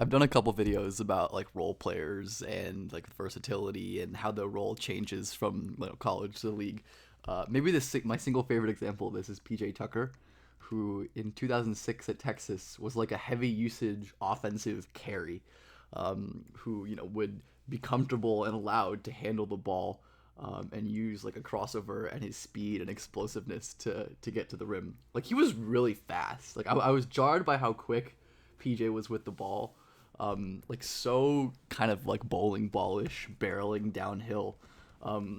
I've done a couple videos about like role players and like versatility and how the role changes from college to the league. Maybe my single favorite example of this is PJ Tucker, who in 2006 at Texas was like a heavy usage offensive carry, who would be comfortable and allowed to handle the ball, and use like a crossover and his speed and explosiveness to get to the rim. Like he was really fast. Like I was jarred by how quick PJ was with the ball, like so kind of like bowling ballish, barreling downhill,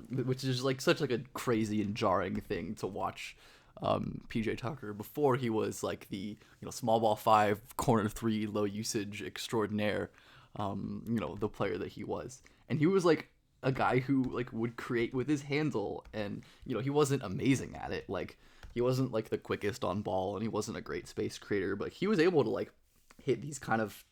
which is like such like a crazy and jarring thing to watch. PJ Tucker before he was like the small ball five, corner three, low usage extraordinaire, the player that he was, and he was like a guy who like would create with his handle, and he wasn't amazing at it. Like he wasn't like the quickest on ball, and he wasn't a great space creator, but he was able to like hit these kind of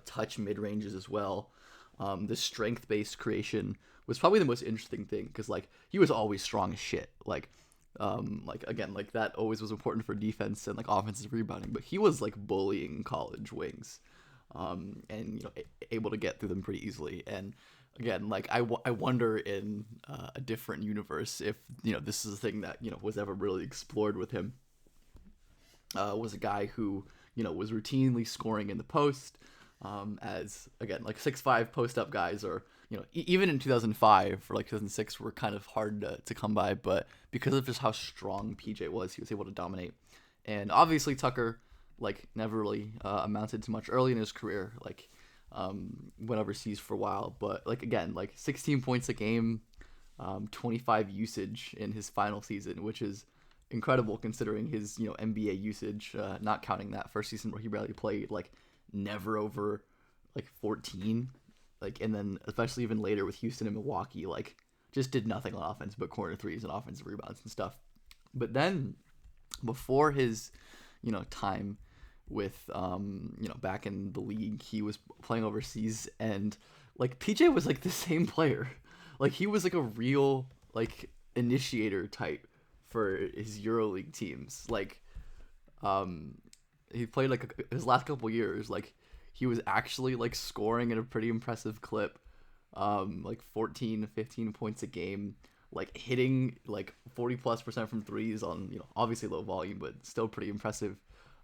touch mid ranges as well. The strength based creation was probably the most interesting thing because like he was always strong as shit. Like again, like that always was important for defense and like offensive rebounding, but he was like bullying college wings, and able to get through them pretty easily. And again, like I wonder in a different universe if this is a thing that was ever really explored with him. Was a guy who was routinely scoring in the post, as again like 6'5" post up guys, or even in 2005 or like 2006 were kind of hard to come by, but because of just how strong PJ was, he was able to dominate. And obviously Tucker like never really amounted to much early in his career, like went overseas for a while, but like again like 16 points a game, 25 usage in his final season, which is incredible considering his NBA usage, not counting that first season where he barely played, like never over like 14, like, and then especially even later with Houston and Milwaukee, like just did nothing on offense but corner threes and offensive rebounds and stuff. But then before his time with back in the league, he was playing overseas, and like PJ was like the same player. Like he was like a real like initiator type for his Euroleague teams. Like he played like his last couple years, like he was actually like scoring at a pretty impressive clip, like 14 15 points a game, like hitting like 40+% from threes on obviously low volume but still pretty impressive.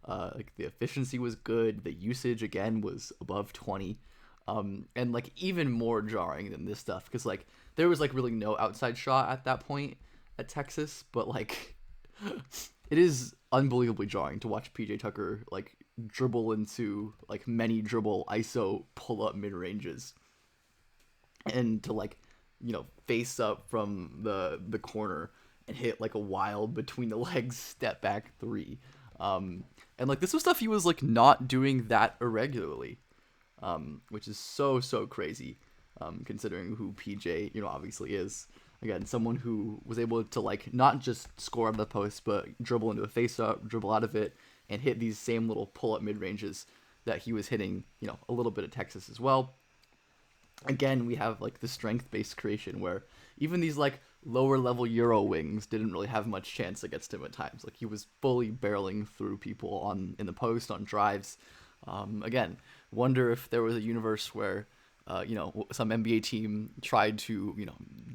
Like the efficiency was good, the usage again was above 20, and like even more jarring than this stuff because like there was like really no outside shot at that point at Texas, but like it is unbelievably jarring to watch PJ Tucker like dribble into like many dribble ISO pull up mid ranges, and to like face up from the corner and hit like a wild between the legs step back three. And like this was stuff he was like not doing that irregularly, which is so crazy, considering who PJ obviously is. Again, someone who was able to like not just score out of the post, but dribble into a face up, dribble out of it, and hit these same little pull up mid ranges that he was hitting a little bit at Texas as well. Again, we have like the strength based creation where even these like lower level Euro wings didn't really have much chance against him at times. Like he was fully barreling through people in the post on drives. Again, wonder if there was a universe where some NBA team tried to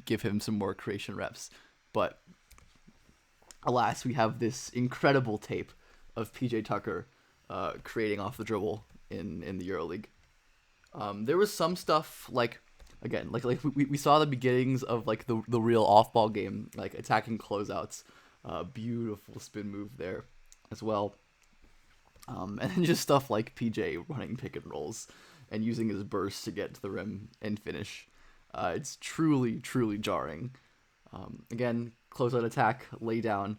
give him some more creation reps, but alas, we have this incredible tape of PJ Tucker creating off the dribble in the EuroLeague. There was some stuff like again like we saw the beginnings of like the real off ball game, like attacking closeouts, beautiful spin move there as well, and then just stuff like PJ running pick and rolls and using his burst to get to the rim and finish. It's truly jarring. Again, closeout attack, lay down,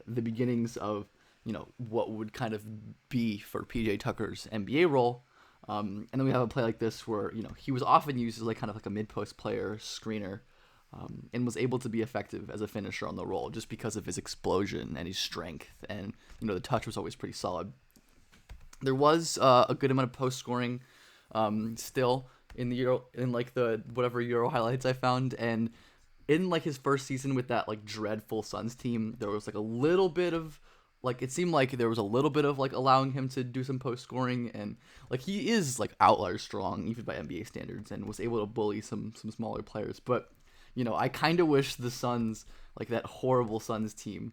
the beginnings of what would kind of be for PJ Tucker's NBA role. And then we have a play like this where he was often used as like kind of like a mid post player screener, and was able to be effective as a finisher on the roll just because of his explosion and his strength, and the touch was always pretty solid. There was a good amount of post scoring, still in the Euro, in like the whatever Euro highlights I found, and in like his first season with that like dreadful Suns team, there was like a little bit of like it seemed like there was a little bit of like allowing him to do some post scoring, and like he is like outlier strong even by NBA standards, and was able to bully some smaller players. But I kind of wish the Suns, like that horrible Suns team,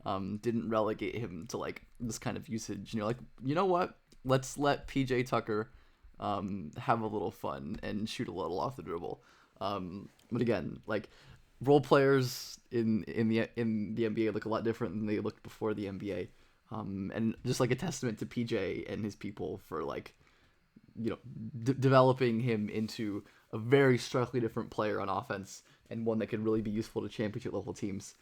didn't relegate him to like this kind of usage. Like, what? Let's let PJ Tucker have a little fun and shoot a little off the dribble. But again, like role players in the NBA look a lot different than they looked before the NBA. And just like a testament to PJ and his people for like developing him into a very starkly different player on offense, and one that could really be useful to championship level teams.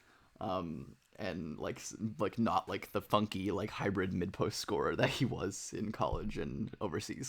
And like not like the funky like hybrid mid post scorer that he was in college and overseas.